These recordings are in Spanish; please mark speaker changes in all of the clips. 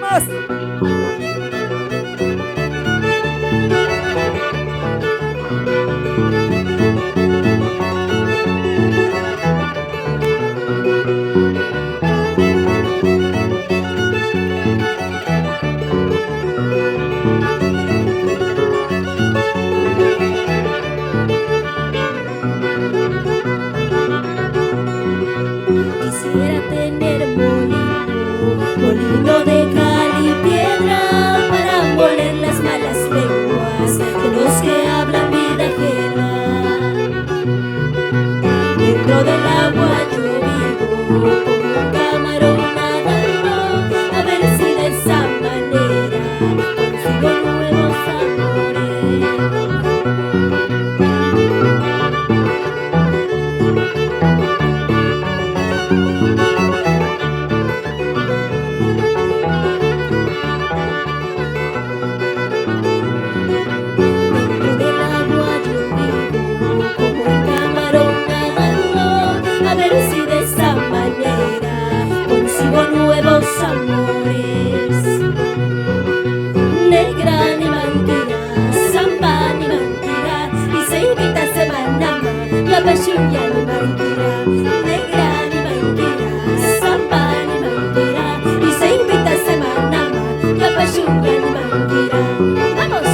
Speaker 1: Más.
Speaker 2: Quisiera tener molino de cal y piedra para moler las malas lenguas de los que hablan vida ajena. Dentro del agua yo vivo como un camarón nadando, a ver si de esa manera consigo nuevos amores. Si de esa manera consigo nuevos amores. Negra ni mentira, samba ni mentira, y se invita a Semanama, la pachunga ni mentira. Negra ni mentira, samba ni mentira, y se invita a Semanama, la pachunga ni mentira. ¡Vamos!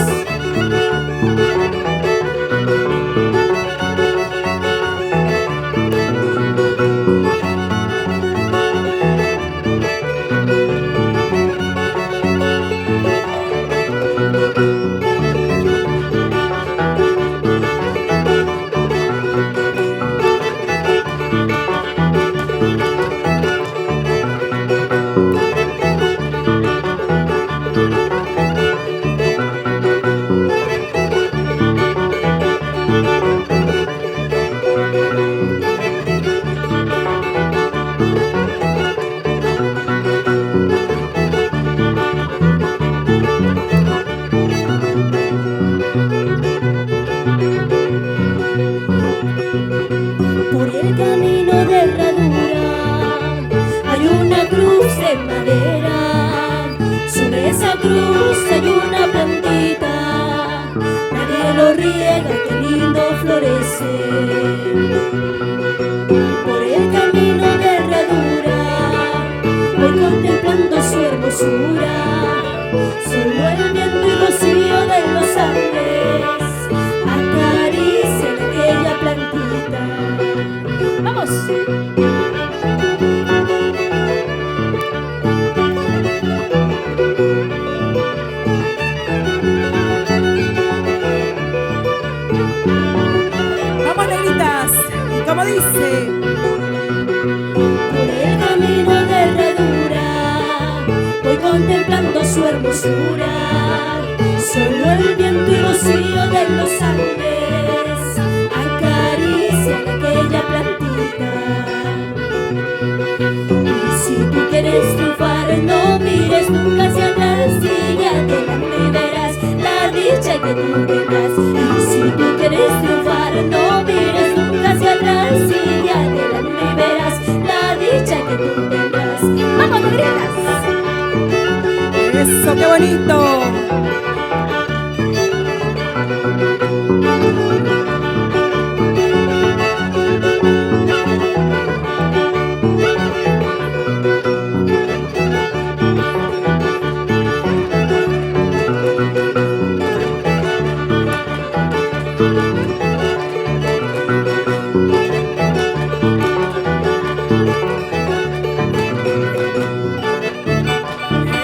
Speaker 2: Por el camino de herradura hay una cruz de madera. Sobre esa cruz hay una plantita, nadie lo riega, qué lindo florece. Por el camino de herradura voy contemplando su hermosura. Solo el viento y rocío de los Andes acarician aquella plantita. ¡Vamos!
Speaker 1: Vamos, negritas. ¿Y cómo dice?
Speaker 2: Por el camino de herradura voy contemplando su hermosura. Solo el viento y rocío de los Andes acarician aquella plantita. Y si tú quieres triunfar, no mires nunca hacia atrás, sigue adelante y verás la dicha que tú tendrás. Y si tú quieres triunfar, no mires nunca hacia atrás, sigue adelante y verás la dicha que tú tendrás. ¡Vamos, negritas!
Speaker 1: Eso, qué bonito.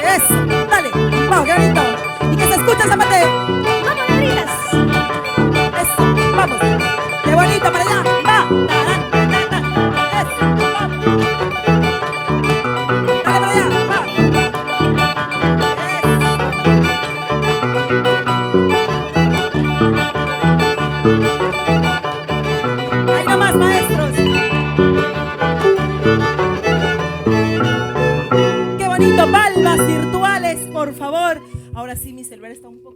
Speaker 1: Eso, dale. Vamos, qué bonito. Y que se escuche esa parte.
Speaker 2: ¡Vamos, negritas!
Speaker 1: Eso, vamos. Qué bonito para allá. Va. Eso, vamos. Dale para allá. Va. Eso. Ahí nomás, maestros. Qué bonito. Palmas virtuales, por favor. Ahora sí, mi celular está un poco...